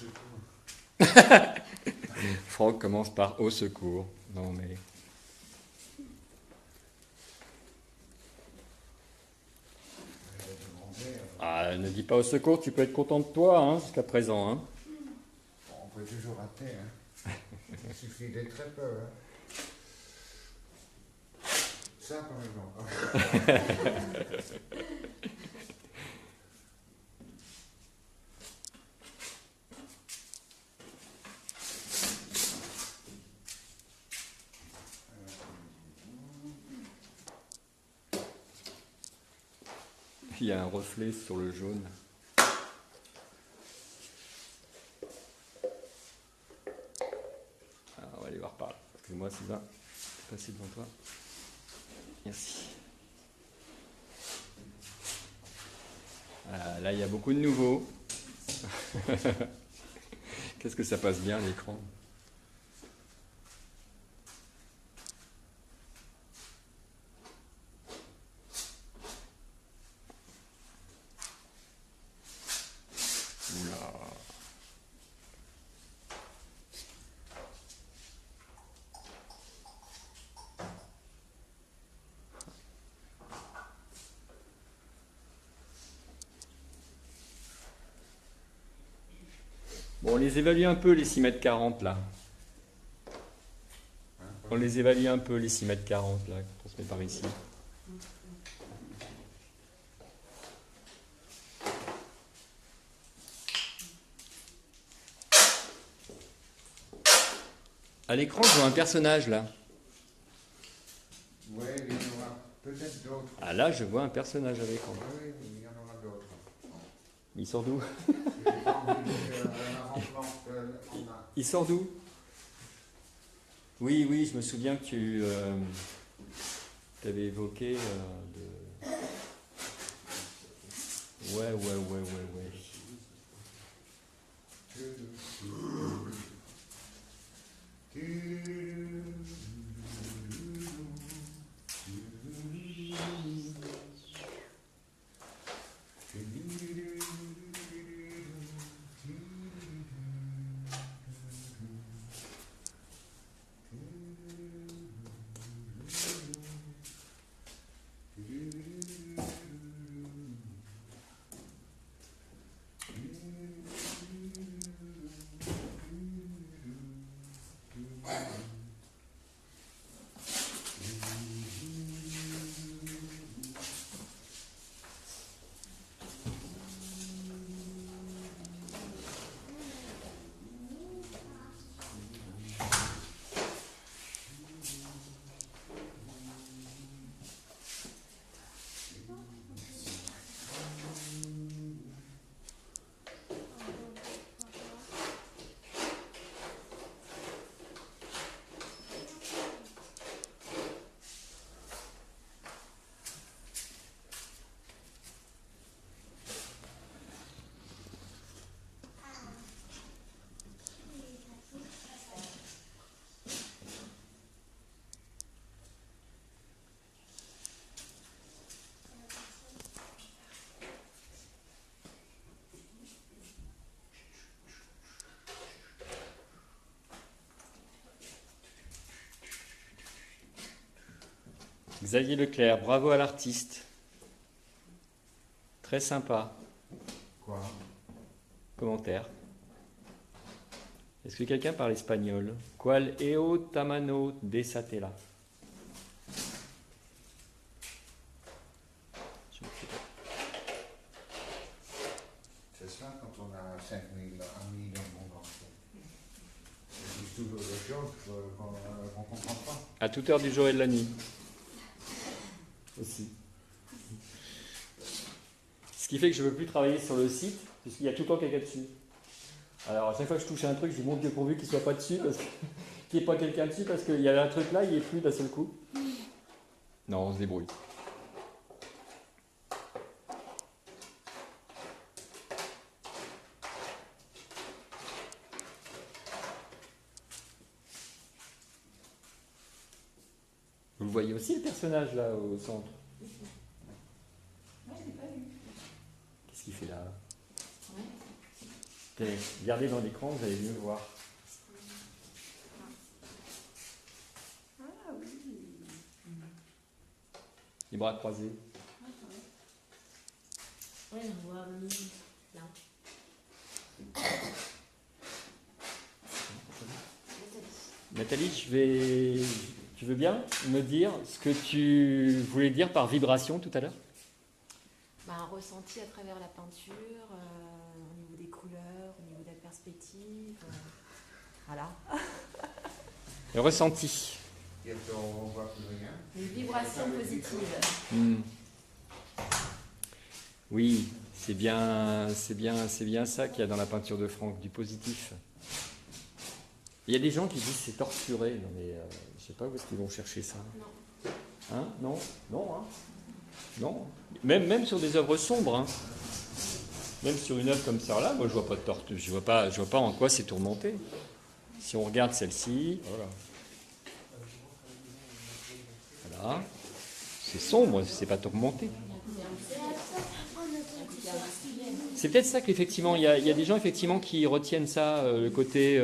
secours. Franck commence par au secours. Non mais. Ah, ne dis pas au secours, tu peux être content de toi hein, jusqu'à présent. Hein. On peut toujours rater. Hein. Il suffit d'être très peu. Hein. Ça, par exemple. Il y a un reflet sur le jaune. Alors, on va aller voir par là. Excuse-moi Sylvain, je vais passer devant toi. Merci. Ah, là, il y a beaucoup de nouveaux. Qu'est-ce que ça passe bien l'écran. Oula. Bon, on les évalue un peu les 6,40 m là. On les évalue un peu les 6,40 m là, quand on se met par ici. À l'écran, je vois un personnage là. Oui, il y en aura peut-être d'autres. Ah là, je vois un personnage à l'écran. Oui, il y en aura d'autres. Il sort d'où? J'ai pas envie de l'avant-plan qu'on a. Il sort d'où? Oui, oui, je me souviens que tu avais évoqué de... Ouais, ouais, ouais, ouais, ouais. Xavier Leclerc, bravo à l'artiste. Très sympa. Quoi? Commentaire. Est-ce que quelqu'un parle espagnol? Qual eo tamano desatela? C'est ça quand on a 5000 amis dans le monde entier. Ils disent toujours des choses qu'on ne comprend pas. À toute heure du jour et de la nuit. Aussi. Ce qui fait que je ne veux plus travailler sur le site, puisqu'il y a tout le temps quelqu'un dessus. Alors à chaque fois que je touche à un truc, je dis mon Dieu pourvu qu'il ne soit pas dessus, qu'il n'y ait pas quelqu'un dessus, parce qu'il y avait un truc là, il n'y est plus d'un seul coup. Non, on se débrouille. Vous le voyez aussi le personnage là au centre? Moi, je l'ai pas vu. Qu'est-ce qu'il fait là? Ouais. Tenez, regardez dans l'écran, vous allez mieux voir. Ah oui. Les bras croisés. Oui, on voit là. Nathalie, tu veux bien me dire ce que tu voulais dire par vibration tout à l'heure? Bah, un ressenti à travers la peinture, au niveau des couleurs, au niveau de la perspective. Voilà. Le ressenti. On voit plus rien. Une vibration positive. Oui, c'est bien ça qu'il y a dans la peinture de Franck, du positif. Il y a des gens qui disent c'est torturé, non mais je sais pas où est-ce qu'ils vont chercher ça. Non. Hein? Non, non, hein? Non. Même sur des œuvres sombres, hein. Même sur une œuvre comme ça là, moi je vois pas de torture, je vois pas en quoi c'est tourmenté. Si on regarde celle-ci, voilà, c'est sombre, c'est pas tourmenté. C'est peut-être ça qu'effectivement, il y a des gens effectivement qui retiennent ça, le côté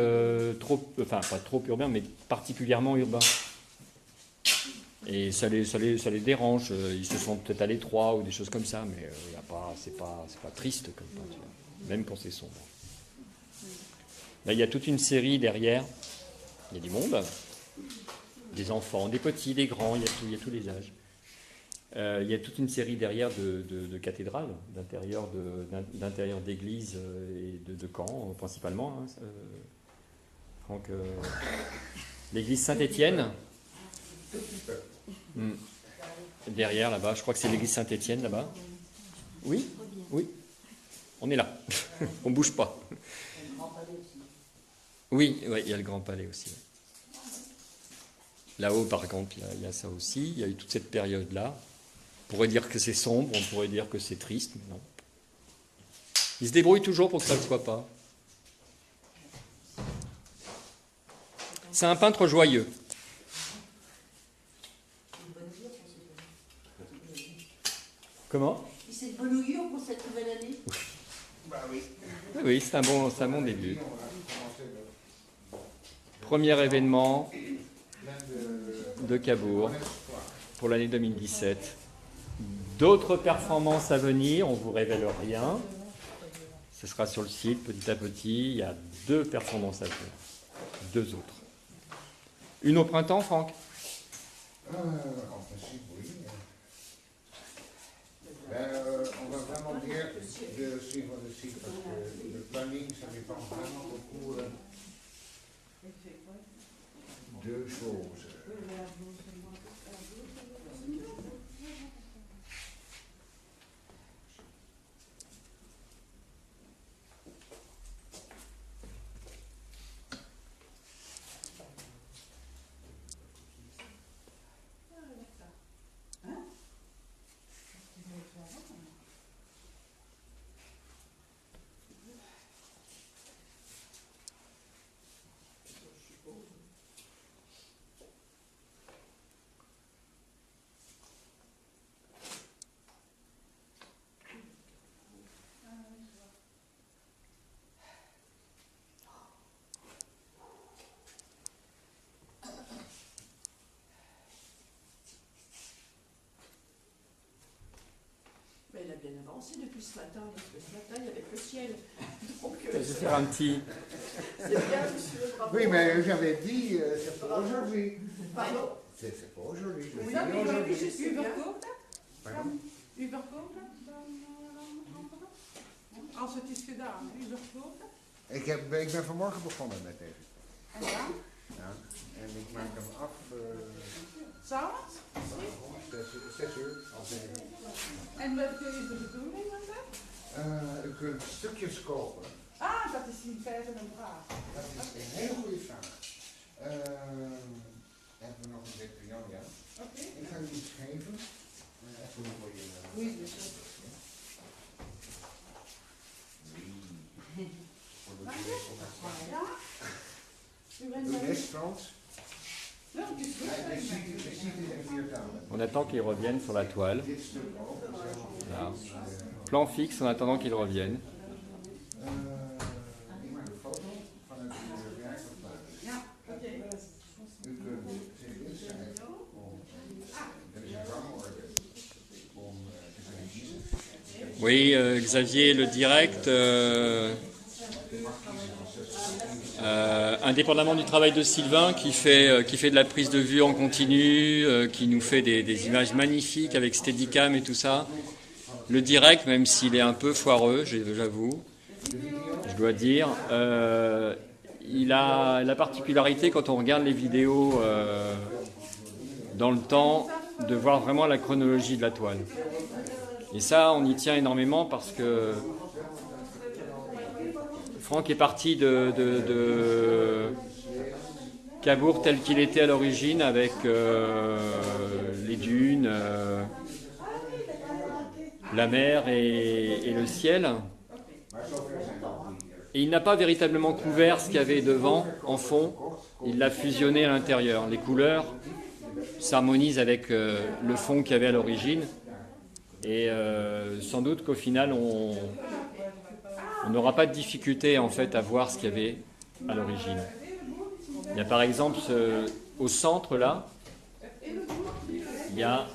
pas trop urbain, mais particulièrement urbain. Et ça les dérange, ils se sentent peut-être à l'étroit ou des choses comme ça, mais c'est pas triste comme peinture, même quand c'est sombre. Là, il y a toute une série derrière, il y a du monde, des enfants, des petits, des grands, il y a tous les âges. Il y a toute une série derrière de cathédrales, d'intérieur d'églises et de camps, principalement. Hein, donc, l'église Saint-Étienne. Derrière, là-bas, je crois que c'est l'église Saint-Étienne, là-bas. Oui, oui. On est là. On ne bouge pas. Oui, il y a le Grand Palais aussi. Là-haut, par contre, il y a ça aussi. Il y a eu toute cette période-là. On pourrait dire que c'est sombre, on pourrait dire que c'est triste, mais non. Il se débrouille toujours pour que ça ne le soit pas. C'est un peintre joyeux. Comment? C'est de bonne augure pour cette nouvelle année. Bah oui. Oui, c'est un bon début. Premier événement de Cabourg pour l'année 2017. D'autres performances à venir, on ne vous révèle rien. Ce sera sur le site petit à petit. Il y a 2 performances à venir. 2 autres. Une au printemps, Franck? En principe, oui. On va vraiment bien de suivre le site parce que le planning, ça dépend vraiment beaucoup de choses. Elle a bien avancé depuis ce matin, parce que ce matin, il y avait que le ciel. Donc, Je vais faire un petit... c'est bien, monsieur, bravo. Oui, mais j'avais dit, c'est pour aujourd'hui. Pardon? C'est pour aujourd'hui. Oui, mais aujourd'hui, je suis bien. Pardon? Überkoop? Als het is gedaan, überkoop. Ik ben vanmorgen begonnen met deze. En dan? Ja, en ik maak hem af. S'avonds? 6 uur, als even. En wat is de bedoeling met dat? U kunt stukjes kopen. Ah, dat is niet verder een vraag. Dat is een hele goede vraag. Hebben we nog een beetje Jan? Ja. Oké. Ik ga u iets geven. Even voor je. Oui, Voor de informatie. ja? U bent Doe dit, Frans. Ja, het is goed. Je ziet het in 4 talen. On attend qu'il revienne sur la toile. Dit stuk ook. Voilà. Plan fixe en attendant qu'il revienne. Oui, Xavier, le direct, indépendamment du travail de Sylvain qui fait de la prise de vue en continu, qui nous fait des images magnifiques avec Steadicam et tout ça, le direct, même s'il est un peu foireux, j'avoue, je dois dire, il a la particularité quand on regarde les vidéos dans le temps de voir vraiment la chronologie de la toile. Et ça, on y tient énormément parce que Franck est parti de Cabourg tel qu'il était à l'origine avec les dunes, la mer et le ciel. Et il n'a pas véritablement couvert ce qu'il y avait devant, en fond. Il l'a fusionné à l'intérieur. Les couleurs s'harmonisent avec le fond qu'il y avait à l'origine. Et sans doute qu'au final, on n'aura pas de difficulté en fait à voir ce qu'il y avait à l'origine. Il y a par exemple au centre là, il y a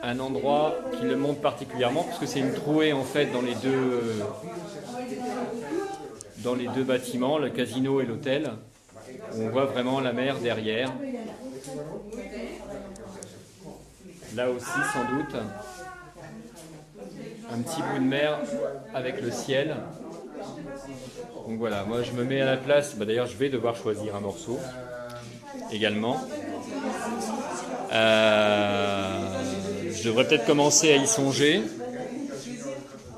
un endroit qui le montre particulièrement parce que c'est une trouée en fait dans les deux bâtiments, le casino et l'hôtel. On voit vraiment la mer derrière. Là aussi sans doute. Un petit bout de mer avec le ciel. Donc voilà, moi je me mets à la place. D'ailleurs, je vais devoir choisir un morceau également. Je devrais peut-être commencer à y songer.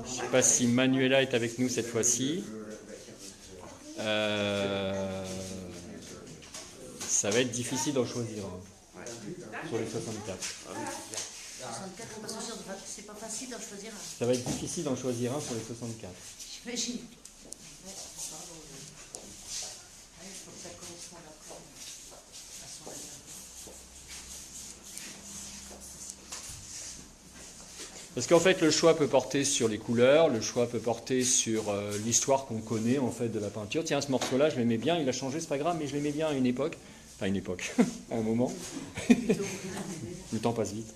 Je ne sais pas si Manuela est avec nous cette fois-ci. Ça va être difficile d'en choisir un sur les 64. 64, parce que c'est pas facile d'en choisir un. Ça va être difficile d'en choisir un sur les 64. J'imagine. Parce qu'en fait, le choix peut porter sur les couleurs, le choix peut porter sur l'histoire qu'on connaît en fait de la peinture. Tiens, ce morceau-là, je l'aimais bien, il a changé, c'est pas grave, mais je l'aimais bien à une époque. Enfin, une époque, à un moment. Le temps passe vite.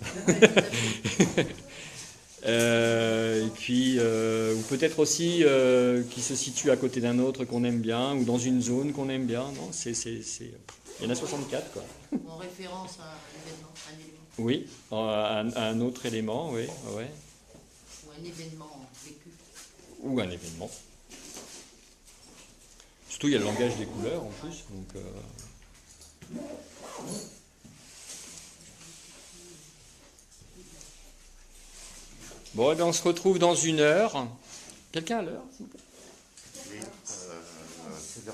Et puis, ou peut-être aussi qui se situe à côté d'un autre qu'on aime bien, ou dans une zone qu'on aime bien. Non, il y en a 64, quoi. En référence à un événement, Oui, à un autre élément, oui. Ouais. ou un événement vécu. Ou un événement. Surtout, il y a le langage des couleurs en plus. Donc, bon, eh bien, on se retrouve dans 1 heure. Quelqu'un à l'heure, s'il vous plaît? Oui, 7h10.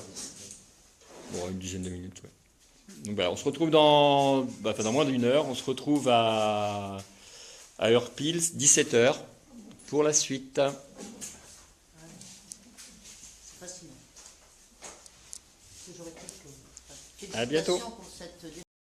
Bon, une dizaine de minutes, oui. Donc voilà, on se retrouve dans moins d'1 heure. On se retrouve à heure pile, 17h, pour la suite. C'est fascinant. À bientôt. Félicitations pour cette